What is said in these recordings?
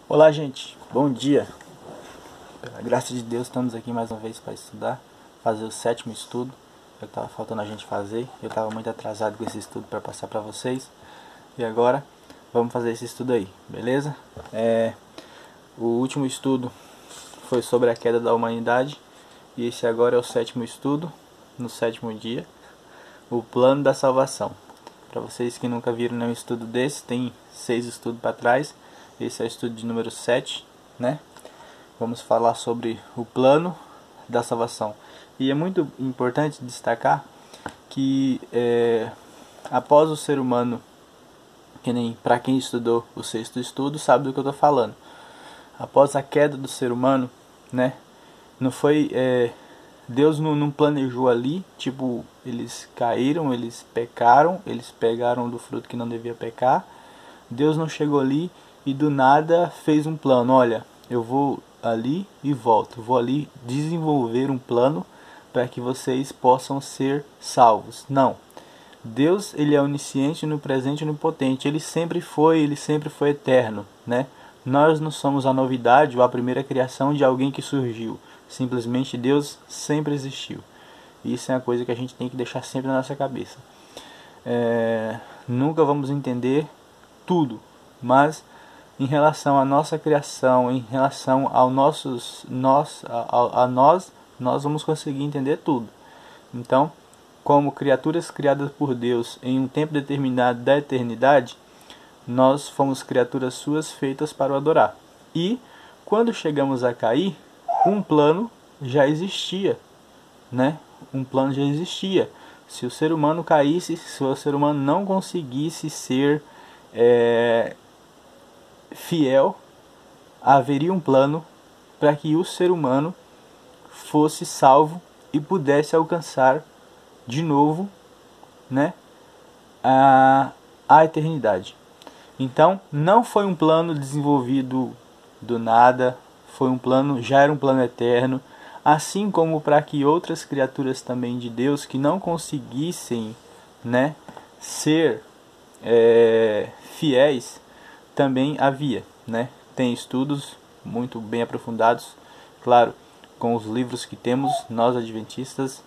Olá, gente, bom dia. Pela graça de Deus, estamos aqui mais uma vez para estudar, fazer o 7º estudo. Eu estava faltando a gente fazer, eu estava muito atrasado com esse estudo para passar para vocês. E agora vamos fazer esse estudo aí, beleza? O último estudo foi sobre a queda da humanidade e esse agora é o 7º estudo, no 7º dia, o plano da salvação. Para vocês que nunca viram nenhum estudo desse, tem 6 estudos para trás. Esse é o estudo de número 7, né? Vamos falar sobre o plano da salvação. E é muito importante destacar que após o ser humano, que nem para quem estudou o 6º estudo sabe do que eu estou falando. Após a queda do ser humano, né? Não foi Deus não planejou ali, tipo, eles caíram, eles pecaram, eles pegaram do fruto que não devia pecar. Deus não chegou ali e do nada fez um plano. Olha, eu vou ali e volto. Vou ali desenvolver um plano para que vocês possam ser salvos. Não. Deus, ele é onisciente, no presente e no potente. Ele sempre foi eterno, né? Nós não somos a novidade ou a primeira criação de alguém que surgiu. Simplesmente Deus sempre existiu. Isso é uma coisa que a gente tem que deixar sempre na nossa cabeça. Nunca vamos entender tudo, mas em relação à nossa criação, em relação ao nós vamos conseguir entender tudo. Então, como criaturas criadas por Deus em um tempo determinado da eternidade, nós fomos criaturas suas feitas para o adorar. E quando chegamos a cair, um plano já existia, né? Um plano já existia. Se o ser humano caísse, se o ser humano não conseguisse ser fiel, haveria um plano para que o ser humano fosse salvo e pudesse alcançar de novo, né, a eternidade. Então, não foi um plano desenvolvido do nada, foi um plano, já era um plano eterno, assim como para que outras criaturas também de Deus que não conseguissem, né, ser fiéis, também havia, né? Tem estudos muito bem aprofundados, claro, com os livros que temos, nós adventistas,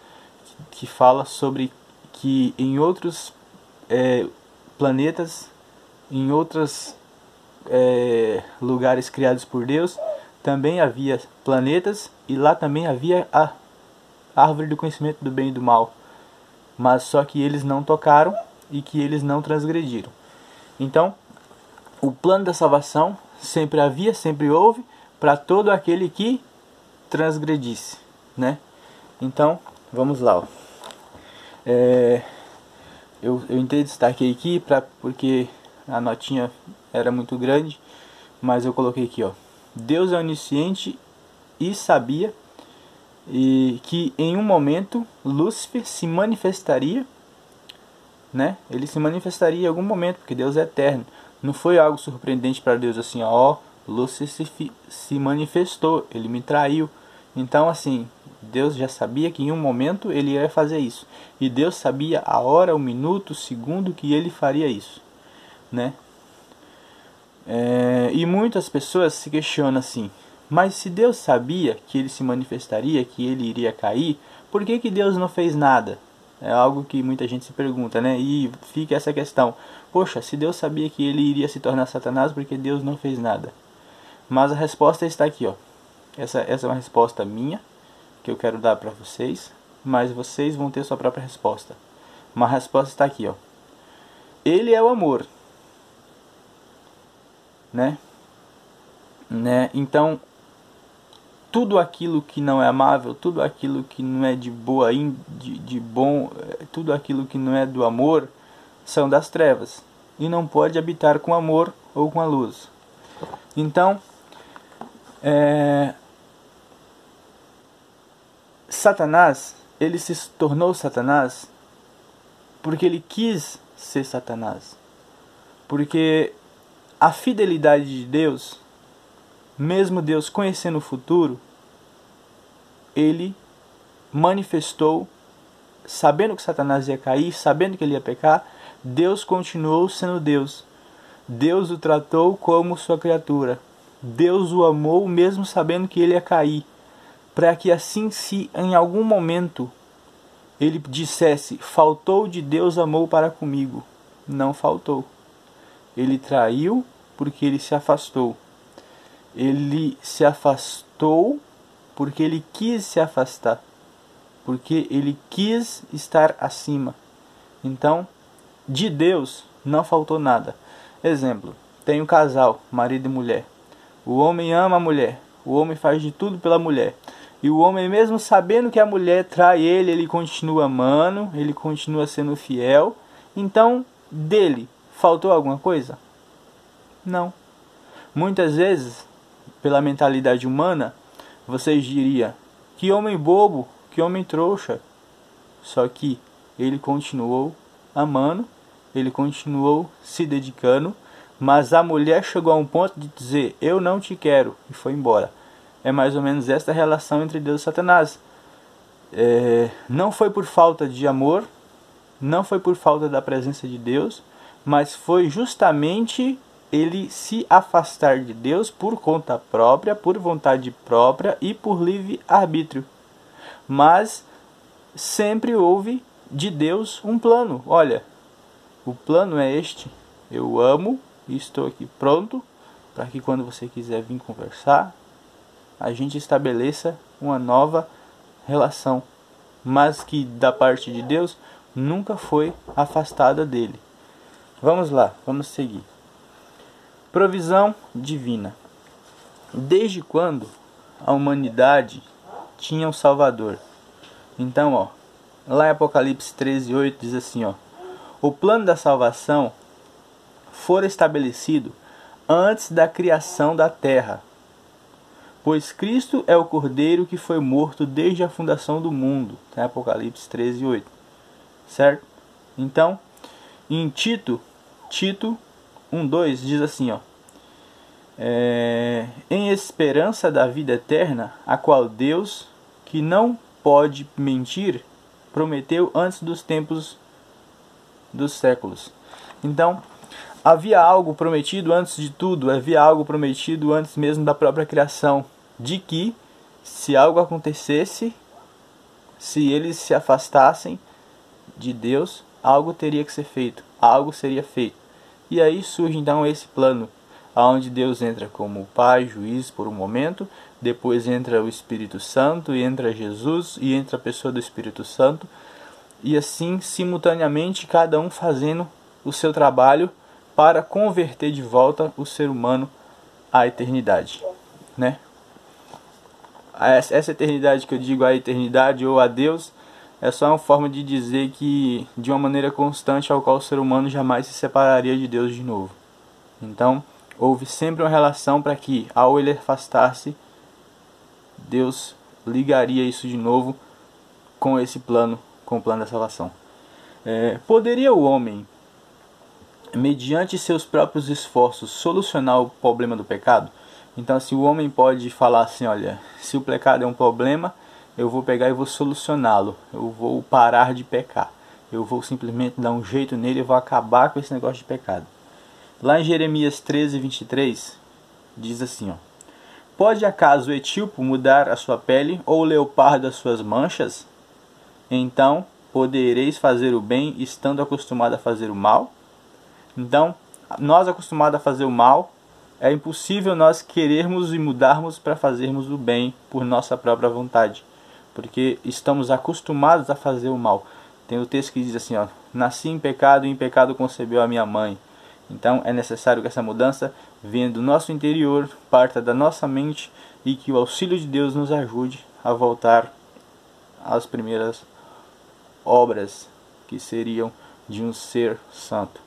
que fala sobre que em outros planetas, em outros lugares criados por Deus, também havia planetas e lá também havia a árvore do conhecimento do bem e do mal, mas só que eles não tocaram e que eles não transgrediram. Então, o plano da salvação sempre havia, sempre houve, para todo aquele que transgredisse, né? Então, vamos lá. Eu entrei destaquei aqui porque a notinha era muito grande, mas eu coloquei aqui, ó. Deus é onisciente e sabia que em um momento Lúcifer se manifestaria, né? Ele se manifestaria em algum momento, porque Deus é eterno. Não foi algo surpreendente para Deus assim, ó, Lúcifer se manifestou, ele me traiu. Então, assim, Deus já sabia que em um momento ele ia fazer isso. E Deus sabia a hora, o minuto, o segundo que ele faria isso, né? E muitas pessoas se questionam assim, mas se Deus sabia que ele se manifestaria, que ele iria cair, por que Deus não fez nada? É algo que muita gente se pergunta, né? E fica essa questão. Poxa, se Deus sabia que ele iria se tornar Satanás, por que Deus não fez nada? Mas a resposta está aqui, ó. Essa é uma resposta minha, que eu quero dar para vocês, mas vocês vão ter sua própria resposta. Uma resposta está aqui, ó. Ele é o amor, né? Então, tudo aquilo que não é amável, tudo aquilo que não é de boa, de bom, tudo aquilo que não é do amor, são das trevas e não pode habitar com amor ou com a luz. Então, Satanás, ele se tornou Satanás porque ele quis ser Satanás. Porque a fidelidade de Deus, mesmo Deus conhecendo o futuro, ele manifestou, sabendo que Satanás ia cair, sabendo que ele ia pecar, Deus continuou sendo Deus. Deus o tratou como sua criatura. Deus o amou mesmo sabendo que ele ia cair, para que assim, se em algum momento ele dissesse, faltou de Deus amor para comigo, não faltou. Ele traiu porque ele se afastou. Ele se afastou porque ele quis se afastar, porque ele quis estar acima. Então, de Deus não faltou nada. Exemplo, tem um casal, marido e mulher. O homem ama a mulher, o homem faz de tudo pela mulher. E o homem, mesmo sabendo que a mulher trai ele, ele continua amando, ele continua sendo fiel. Então, dele, faltou alguma coisa? Não. Muitas vezes, pela mentalidade humana, vocês diriam, que homem bobo, que homem trouxa. Só que ele continuou amando, ele continuou se dedicando, mas a mulher chegou a um ponto de dizer, eu não te quero, e foi embora. É mais ou menos esta relação entre Deus e Satanás. Não foi por falta de amor, não foi por falta da presença de Deus, mas foi justamente ele se afastar de Deus por conta própria, por vontade própria e por livre arbítrio. Mas sempre houve de Deus um plano. Olha, o plano é este. Eu amo e estou aqui pronto para que quando você quiser vir conversar, a gente estabeleça uma nova relação. Mas que da parte de Deus nunca foi afastada dele. Vamos lá, vamos seguir. Provisão divina. Desde quando a humanidade tinha um Salvador? Então, lá em Apocalipse 13:8 diz assim, o plano da salvação fora estabelecido antes da criação da terra, pois Cristo é o Cordeiro que foi morto desde a fundação do mundo. Tá? Apocalipse 13:8, certo? Então, em Tito 1:2 diz assim, em esperança da vida eterna, a qual Deus, que não pode mentir, prometeu antes dos tempos dos séculos. Então, havia algo prometido antes de tudo, havia algo prometido antes mesmo da própria criação, de que se algo acontecesse, se eles se afastassem de Deus, algo teria que ser feito, algo seria feito. E aí surge então esse plano, onde Deus entra como Pai, juiz por um momento, depois entra o Espírito Santo, e entra Jesus, e entra a pessoa do Espírito Santo, e assim, simultaneamente, cada um fazendo o seu trabalho para converter de volta o ser humano à eternidade, né? Essa eternidade que eu digo, a eternidade ou a Deus, é só uma forma de dizer que de uma maneira constante ao qual o ser humano jamais se separaria de Deus de novo. Então, houve sempre uma relação para que, ao ele afastar-se, Deus ligaria isso de novo com esse plano, com o plano da salvação. Poderia o homem, mediante seus próprios esforços, solucionar o problema do pecado? Então, se o homem pode falar assim, olha, se o pecado é um problema, eu vou pegar e vou solucioná-lo. Eu vou parar de pecar. Eu vou simplesmente dar um jeito nele e vou acabar com esse negócio de pecado. Lá em Jeremias 13:23, diz assim, pode acaso o etíope mudar a sua pele, ou o leopardo as suas manchas? Então, podereis fazer o bem, estando acostumado a fazer o mal? Então, nós acostumados a fazer o mal, é impossível nós querermos e mudarmos para fazermos o bem por nossa própria vontade, porque estamos acostumados a fazer o mal. Tem o texto que diz assim, nasci em pecado e em pecado concebeu a minha mãe. Então é necessário que essa mudança venha do nosso interior, parta da nossa mente, e que o auxílio de Deus nos ajude a voltar às primeiras obras que seriam de um ser santo.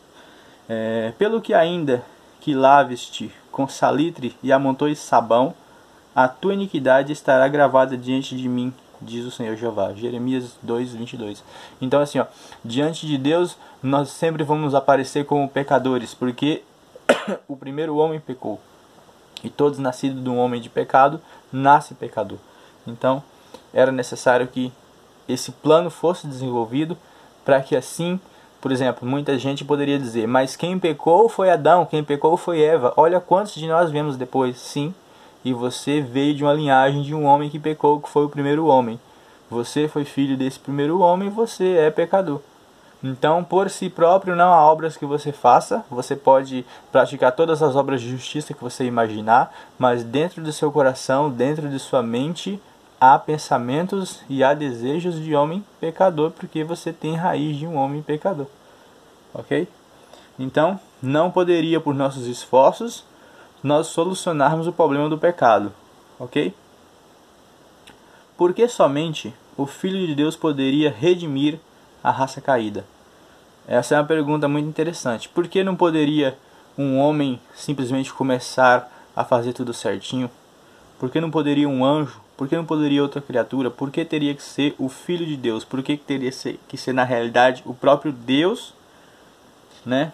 Pelo que ainda que laves-te com salitre e amontoes sabão, a tua iniquidade estará gravada diante de mim, diz o Senhor Jeová. Jeremias 2:22. Então assim, diante de Deus nós sempre vamos aparecer como pecadores, porque o primeiro homem pecou. E todos nascidos de um homem de pecado, nasce pecador. Então era necessário que esse plano fosse desenvolvido para que assim Por exemplo, muita gente poderia dizer, mas quem pecou foi Adão, quem pecou foi Eva. Olha quantos de nós vemos depois. Sim, e você veio de uma linhagem de um homem que pecou, que foi o primeiro homem. Você foi filho desse primeiro homem, você é pecador. Então, por si próprio, não há obras que você faça. Você pode praticar todas as obras de justiça que você imaginar, mas dentro do seu coração, dentro de sua mente, há pensamentos e há desejos de homem pecador, porque você tem raiz de um homem pecador. Ok? Então, não poderia, por nossos esforços, nós solucionarmos o problema do pecado. Ok? Porque somente o Filho de Deus poderia redimir a raça caída? Essa é uma pergunta muito interessante. Por que não poderia um homem simplesmente começar a fazer tudo certinho? Por que não poderia um anjo? Por que não poderia outra criatura? Por que teria que ser o Filho de Deus? Por que teria que ser na realidade o próprio Deus, né,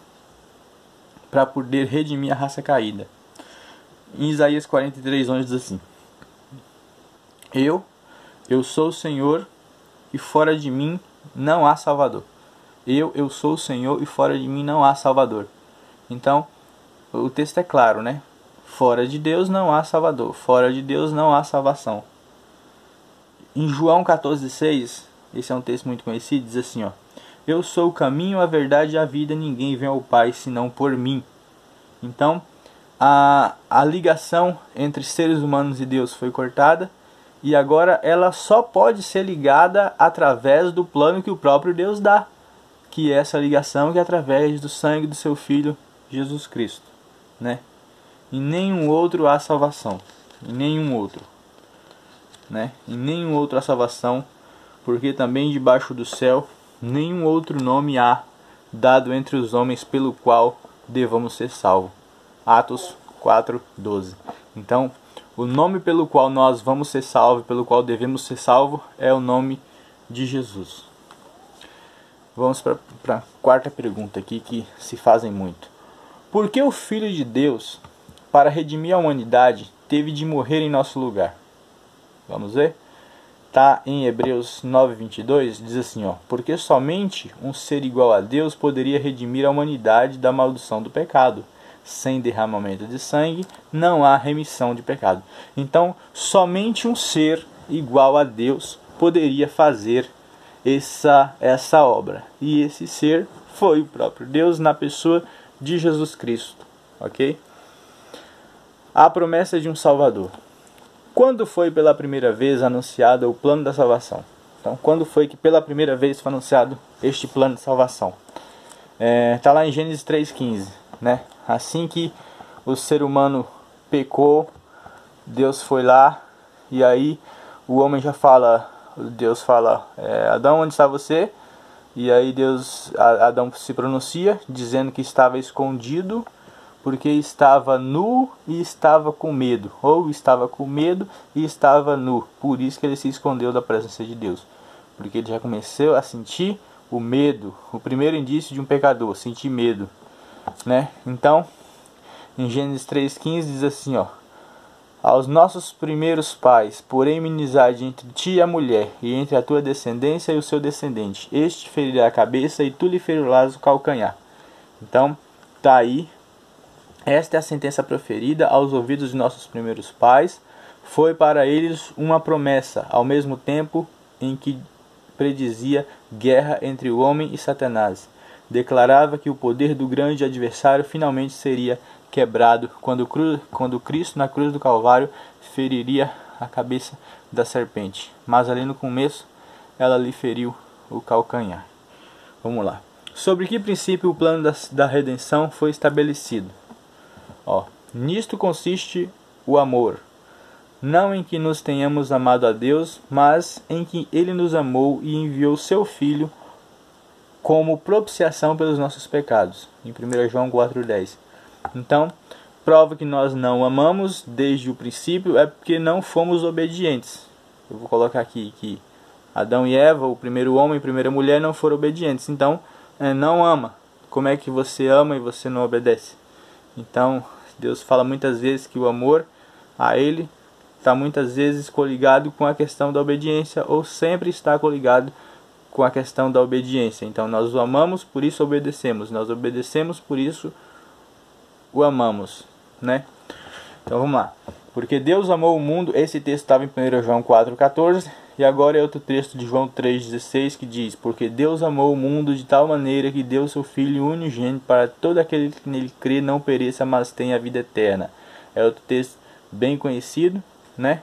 para poder redimir a raça caída? Em Isaías 43:11 diz assim: Eu sou o Senhor e fora de mim não há Salvador. Eu sou o Senhor e fora de mim não há Salvador. Então, o texto é claro, né? Fora de Deus não há Salvador. Fora de Deus não há salvação. Em João 14:6, esse é um texto muito conhecido, diz assim, ó: Eu sou o caminho, a verdade e a vida, ninguém vem ao Pai senão por mim. Então, a ligação entre seres humanos e Deus foi cortada, e agora ela só pode ser ligada através do plano que o próprio Deus dá, que é essa ligação que é através do sangue do seu Filho Jesus Cristo, né? Em nenhum outro há salvação, em nenhum outro, né? Em nenhum outro há salvação, porque também debaixo do céu nenhum outro nome há dado entre os homens pelo qual devamos ser salvos. Atos 4:12. Então, o nome pelo qual nós vamos ser salvos, pelo qual devemos ser salvos, é o nome de Jesus. Vamos para a quarta pergunta aqui, que se fazem muito. Por que o Filho de Deus, para redimir a humanidade, teve de morrer em nosso lugar? Vamos ver? Está em Hebreus 9:22, diz assim, ó: Porque somente um ser igual a Deus poderia redimir a humanidade da maldição do pecado. Sem derramamento de sangue não há remissão de pecado. Então, somente um ser igual a Deus poderia fazer essa obra. E esse ser foi o próprio Deus na pessoa de Jesus Cristo. Ok? A promessa de um Salvador. Quando foi pela primeira vez anunciado o plano da salvação? Então, quando foi que pela primeira vez foi anunciado este plano de salvação? Está lá em Gênesis 3:15, né? Assim que o ser humano pecou, Deus foi lá, e aí o homem já fala, Deus fala, Adão, onde está você? E aí Adão se pronuncia, dizendo que estava escondido, porque estava nu e estava com medo. Ou estava com medo e estava nu. Por isso que ele se escondeu da presença de Deus. Porque ele já começou a sentir o medo. O primeiro indício de um pecador, sentir medo, né? Então, em Gênesis 3:15 diz assim, ó: Aos nossos primeiros pais, porém inimizade entre ti e a mulher, e entre a tua descendência e o seu descendente. Este ferirá a cabeça e tu lhe ferirás o calcanhar. Então, tá aí. Esta é a sentença proferida aos ouvidos de nossos primeiros pais. Foi para eles uma promessa, ao mesmo tempo em que predizia guerra entre o homem e Satanás. Declarava que o poder do grande adversário finalmente seria quebrado quando Cristo na cruz do Calvário feriria a cabeça da serpente. Mas ali no começo ela lhe feriu o calcanhar. Vamos lá. Sobre que princípio o plano da redenção foi estabelecido? Nisto consiste o amor, não em que nos tenhamos amado a Deus, mas em que Ele nos amou e enviou seu Filho como propiciação pelos nossos pecados. Em 1 João 4:10. Então, prova que nós não amamos desde o princípio é porque não fomos obedientes. Eu vou colocar aqui que Adão e Eva, o primeiro homem e a primeira mulher, não foram obedientes. Então, não ama. Como é que você ama e você não obedece? Então, Deus fala muitas vezes que o amor a Ele está muitas vezes coligado com a questão da obediência, ou sempre está coligado com a questão da obediência. Então nós o amamos, por isso obedecemos. Nós obedecemos, por isso o amamos, né? Então vamos lá. Porque Deus amou o mundo, esse texto estava em 1 João 4,14, e agora é outro texto de João 3,16 que diz: porque Deus amou o mundo de tal maneira que deu seu Filho unigênito para todo aquele que nele crê não pereça, mas tenha a vida eterna. É outro texto bem conhecido, né?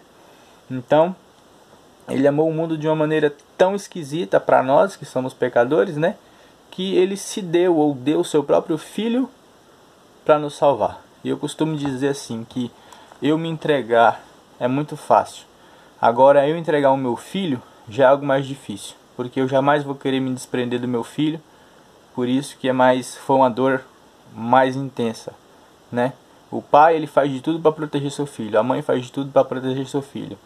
Então, ele amou o mundo de uma maneira tão esquisita para nós que somos pecadores, né? Que ele se deu, ou deu seu próprio Filho para nos salvar. E eu costumo dizer assim, que eu me entregar é muito fácil. Agora, eu entregar o meu filho já é algo mais difícil, porque eu jamais vou querer me desprender do meu filho. Por isso que foi uma dor mais intensa, né? O pai, ele faz de tudo para proteger seu filho. A mãe faz de tudo para proteger seu filho.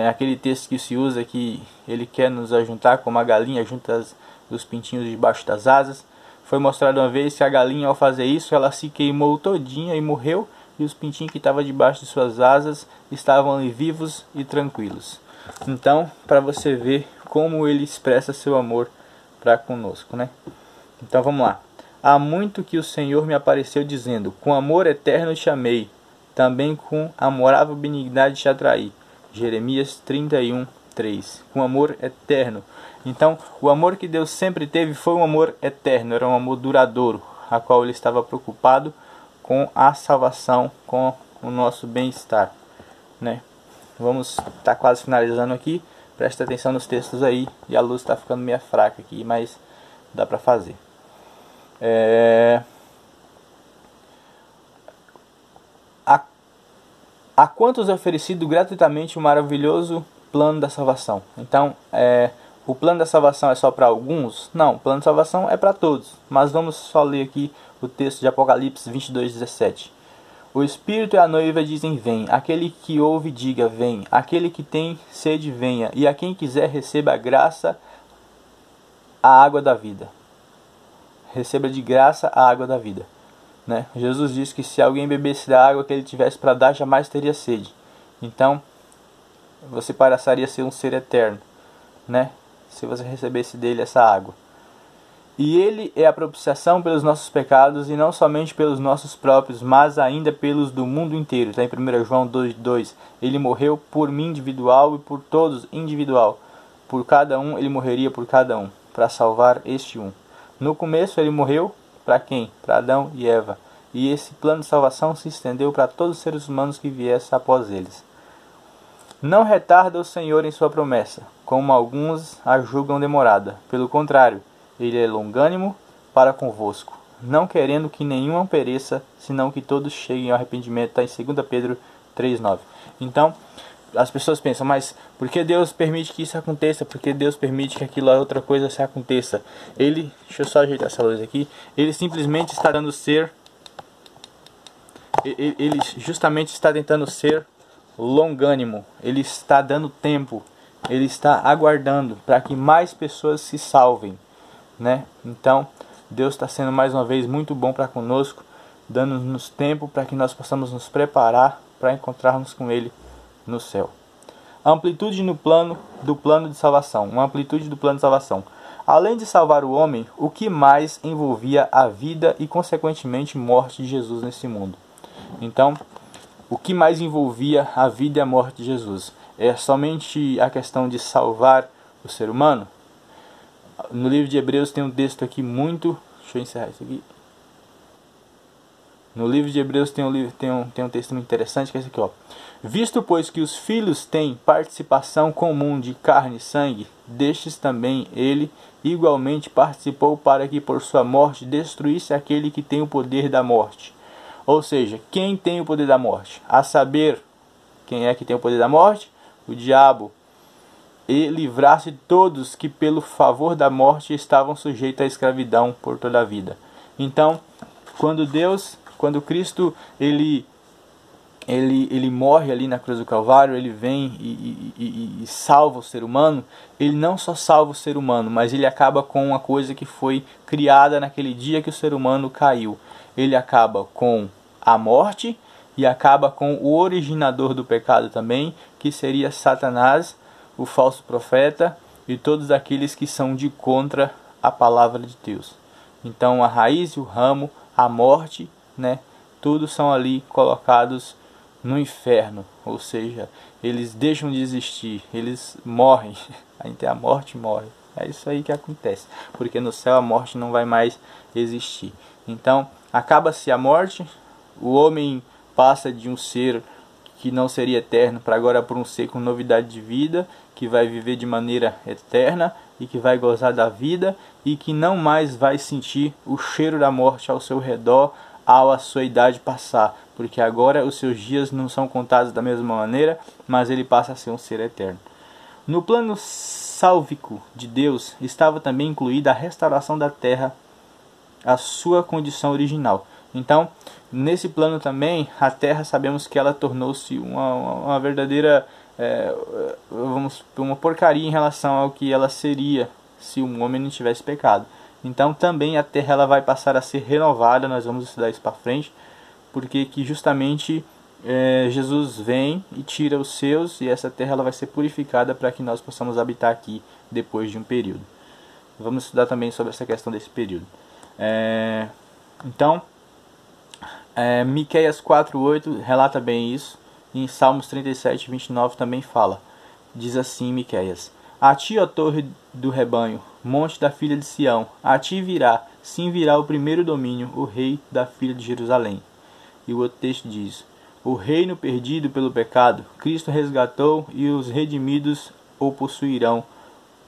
Aquele texto que se usa que ele quer nos ajuntar como a galinha junta os pintinhos debaixo das asas. Foi mostrado uma vez que a galinha, ao fazer isso, ela se queimou todinha e morreu, e os pintinhos que estavam debaixo de suas asas estavam ali vivos e tranquilos. Então, para você ver como ele expressa seu amor para conosco, né? Então vamos lá. Há muito que o Senhor me apareceu dizendo: com amor eterno te amei, também com amorável benignidade te atraí. Jeremias 31:3. Com amor eterno. Então, o amor que Deus sempre teve foi um amor eterno, era um amor duradouro, a qual ele estava preocupado com a salvação, com o nosso bem-estar, né? Vamos estar quase finalizando aqui. Presta atenção nos textos aí, e a luz está ficando meio fraca aqui, mas dá para fazer. A quantos é oferecido gratuitamente o maravilhoso plano da salvação? Então, o plano da salvação é só para alguns? Não, o plano da salvação é para todos. Mas vamos só ler aqui o texto de Apocalipse 22:17. O Espírito e a noiva dizem: vem. Aquele que ouve, diga: vem. Aquele que tem sede, venha. E a quem quiser, receba a graça, a água da vida. Receba de graça a água da vida, né? Jesus disse que se alguém bebesse da água que ele tivesse para dar, jamais teria sede. Então, você passaria a ser um ser eterno, né? Se você recebesse dele essa água. E ele é a propiciação pelos nossos pecados, e não somente pelos nossos próprios, mas ainda pelos do mundo inteiro. Está em 1 João 2:2. Ele morreu por mim individual e por todos individual. Por cada um, ele morreria por cada um, para salvar este um. No começo ele morreu para quem? Para Adão e Eva. E esse plano de salvação se estendeu para todos os seres humanos que viessem após eles. Não retarda o Senhor em sua promessa, como alguns a julgam demorada. Pelo contrário, ele é longânimo para convosco, não querendo que nenhum pereça, senão que todos cheguem ao arrependimento. Está em 2 Pedro 3:9. Então, as pessoas pensam: mas por que Deus permite que isso aconteça? Por que Deus permite que aquilo outra coisa se aconteça? Deixa eu só ajeitar essa luz aqui. Ele simplesmente está dando ser... Ele justamente está tentando ser longânimo. Ele está dando tempo. Ele está aguardando para que mais pessoas se salvem, né? Então, Deus está sendo mais uma vez muito bom para conosco, dando-nos tempo para que nós possamos nos preparar para encontrarmos com Ele no céu. Amplitude do plano de salvação. Uma amplitude do plano de salvação. Além de salvar o homem, o que mais envolvia a vida e consequentemente morte de Jesus nesse mundo? Então, o que mais envolvia a vida e a morte de Jesus? É somente a questão de salvar o ser humano? No livro de Hebreus tem um texto aqui muito... Deixa eu encerrar isso aqui. No livro de Hebreus tem um texto muito interessante, que é esse aqui, ó. Visto, pois, que os filhos têm participação comum de carne e sangue, destes também ele igualmente participou, para que por sua morte destruísse aquele que tem o poder da morte. Ou seja, quem tem o poder da morte? A saber, quem é que tem o poder da morte? O diabo. E livrasse todos que pelo favor da morte estavam sujeitos à escravidão por toda a vida. Então, quando Cristo ele morre ali na cruz do Calvário, ele vem e salva o ser humano. Ele não só salva o ser humano, mas ele acaba com uma coisa que foi criada naquele dia que o ser humano caiu. Ele acaba com a morte e acaba com o originador do pecado também, que seria Satanás, o falso profeta, e todos aqueles que são de contra a palavra de Deus. Então a raiz e o ramo, a morte, né, todos são ali colocados no inferno, ou seja, eles deixam de existir, eles morrem, até a morte morre. É isso aí que acontece, porque no céu a morte não vai mais existir. Então acaba-se a morte, o homem passa de um ser que não seria eterno para agora por um ser com novidade de vida, que vai viver de maneira eterna e que vai gozar da vida e que não mais vai sentir o cheiro da morte ao seu redor ao a sua idade passar, porque agora os seus dias não são contados da mesma maneira, mas ele passa a ser um ser eterno. No plano sálvico de Deus estava também incluída a restauração da terra à sua condição original. Então, nesse plano também, a terra sabemos que ela tornou-se uma verdadeira uma porcaria em relação ao que ela seria se um homem não tivesse pecado. Então também a terra ela vai passar a ser renovada, nós vamos estudar isso para frente, porque que justamente Jesus vem e tira os seus, e essa terra ela vai ser purificada para que nós possamos habitar aqui depois de um período. Vamos estudar também sobre essa questão desse período. Então, Miqueias 4:8 relata bem isso, e em Salmos 37:29 também fala. Diz assim Miqueias: A ti, ó torre do rebanho, monte da filha de Sião, a ti virá, sim virá o primeiro domínio, o rei da filha de Jerusalém. E o outro texto diz: O reino perdido pelo pecado, Cristo resgatou, e os redimidos o possuirão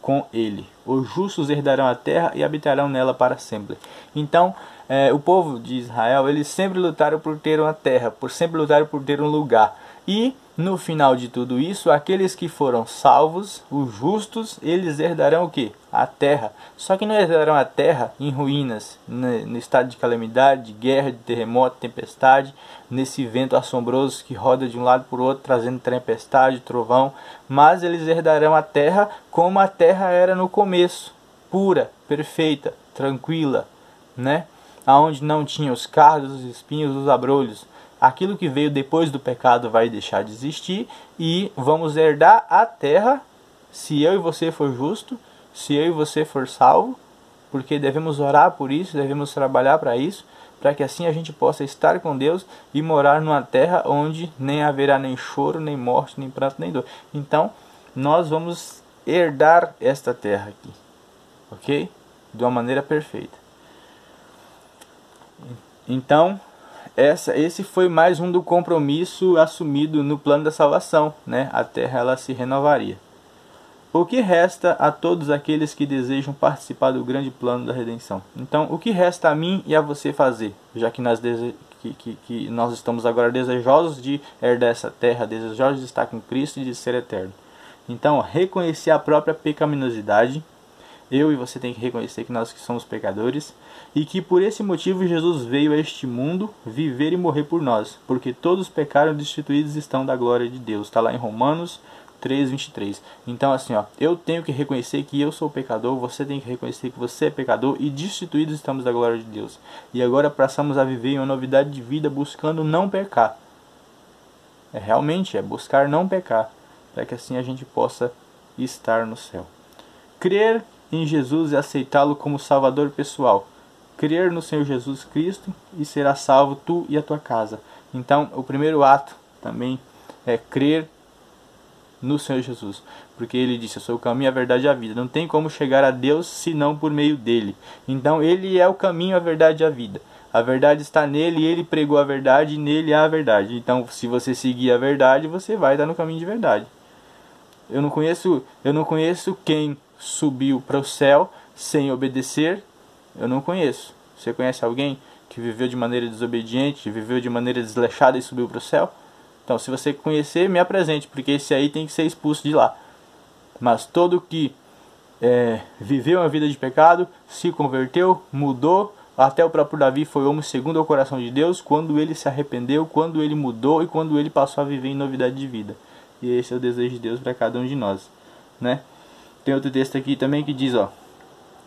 com ele. Os justos herdarão a terra e habitarão nela para sempre. Então, o povo de Israel, eles sempre lutaram por ter uma terra, sempre lutaram por ter um lugar. E, no final de tudo isso, aqueles que foram salvos, os justos, eles herdarão o quê? A terra. Só que não herdarão a terra em ruínas, no estado de calamidade, de guerra, de terremoto, tempestade, nesse vento assombroso que roda de um lado para o outro, trazendo tempestade, trovão. Mas eles herdarão a terra como a terra era no começo, pura, perfeita, tranquila, né? Aonde não tinha os cardos, os espinhos, os abrolhos. Aquilo que veio depois do pecado vai deixar de existir e vamos herdar a terra se eu e você for justo, se eu e você for salvo, porque devemos orar por isso, devemos trabalhar para isso, para que assim a gente possa estar com Deus e morar numa terra onde nem haverá nem choro, nem morte, nem pranto, nem dor. Então, nós vamos herdar esta terra aqui, ok? De uma maneira perfeita. Então, esse foi mais um do compromisso assumido no plano da salvação, né? A terra ela se renovaria. O que resta a todos aqueles que desejam participar do grande plano da redenção? Então, o que resta a mim e a você fazer, já que nós estamos agora desejosos de herdar essa terra, desejosos de estar com Cristo e de ser eterno? Então, reconhecer a própria pecaminosidade. Eu e você tem que reconhecer que nós somos pecadores e que por esse motivo Jesus veio a este mundo viver e morrer por nós, porque todos pecaram e destituídos estão da glória de Deus. Está lá em Romanos 3:23. Então assim, eu tenho que reconhecer que eu sou pecador, você tem que reconhecer que você é pecador e destituídos estamos da glória de Deus. E agora passamos a viver em uma novidade de vida buscando não pecar. Realmente é buscar não pecar, para que assim a gente possa estar no céu. Crer em Jesus e aceitá-lo como Salvador pessoal. Crer no Senhor Jesus Cristo e será salvo tu e a tua casa. Então, o primeiro ato também é crer no Senhor Jesus. Porque ele disse, eu sou o caminho, a verdade e a vida. Não tem como chegar a Deus senão por meio dele. Então, ele é o caminho, a verdade e a vida. A verdade está nele, ele pregou a verdade e nele há a verdade. Então, se você seguir a verdade, você vai estar no caminho de verdade. Eu não conheço quem subiu para o céu sem obedecer. Eu não conheço. Você conhece alguém que viveu de maneira desobediente, viveu de maneira desleixada e subiu para o céu? Então, se você conhecer, me apresente, porque esse aí tem que ser expulso de lá. Mas todo que viveu uma vida de pecado, se converteu, mudou. Até o próprio Davi foi homem segundo o coração de Deus, quando ele se arrependeu, quando ele mudou e quando ele passou a viver em novidade de vida. E esse é o desejo de Deus para cada um de nós, né? Tem outro texto aqui também que diz,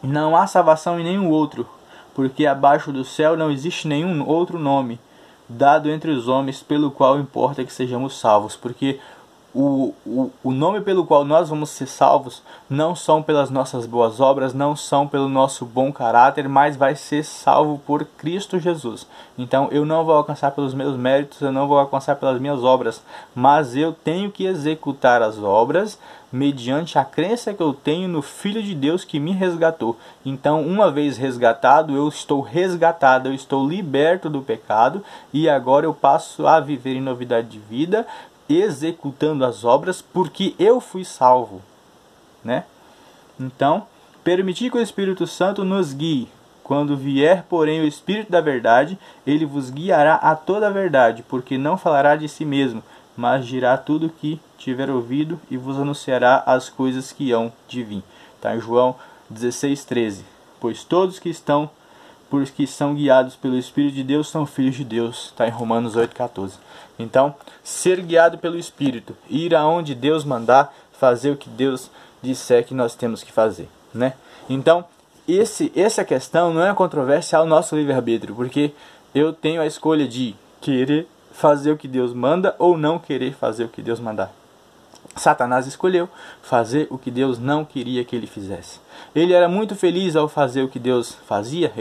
não há salvação em nenhum outro, porque abaixo do céu não existe nenhum outro nome dado entre os homens pelo qual importa que sejamos salvos. Porque o nome pelo qual nós vamos ser salvos não são pelas nossas boas obras, não são pelo nosso bom caráter, mas vai ser salvo por Cristo Jesus. Então eu não vou alcançar pelos meus méritos, eu não vou alcançar pelas minhas obras, mas eu tenho que executar as obras mediante a crença que eu tenho no Filho de Deus que me resgatou. Então, uma vez resgatado, eu estou resgatado, eu estou liberto do pecado e agora eu passo a viver em novidade de vida, executando as obras porque eu fui salvo, né? Então, permitir que o Espírito Santo nos guie. Quando vier, porém, o Espírito da verdade, ele vos guiará a toda a verdade, porque não falará de si mesmo, mas dirá tudo o que tiver ouvido e vos anunciará as coisas que hão de vir. Está em João 16:13. Pois todos que são guiados pelo Espírito de Deus são filhos de Deus. Está em Romanos 8:14. Então, ser guiado pelo Espírito, ir aonde Deus mandar, fazer o que Deus disser que nós temos que fazer, né? Então, essa questão não é controvérsia ao nosso livre-arbítrio, porque eu tenho a escolha de querer fazer o que Deus manda ou não querer fazer o que Deus mandar. Satanás escolheu fazer o que Deus não queria que ele fizesse. Ele era muito feliz ao fazer o que Deus fazia,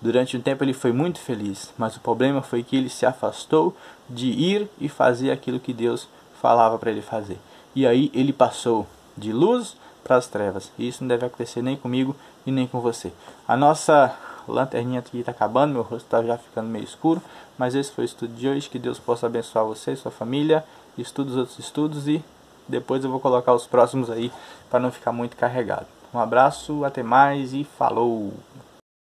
durante um tempo ele foi muito feliz, mas o problema foi que ele se afastou de ir e fazer aquilo que Deus falava para ele fazer. E aí ele passou de luz para as trevas. E isso não deve acontecer nem comigo e nem com você. A nossa lanterninha aqui está acabando, meu rosto está já ficando meio escuro, mas esse foi o estudo de hoje. Que Deus possa abençoar você e sua família. Estude os outros estudos e depois eu vou colocar os próximos aí para não ficar muito carregado. Um abraço, até mais e falou!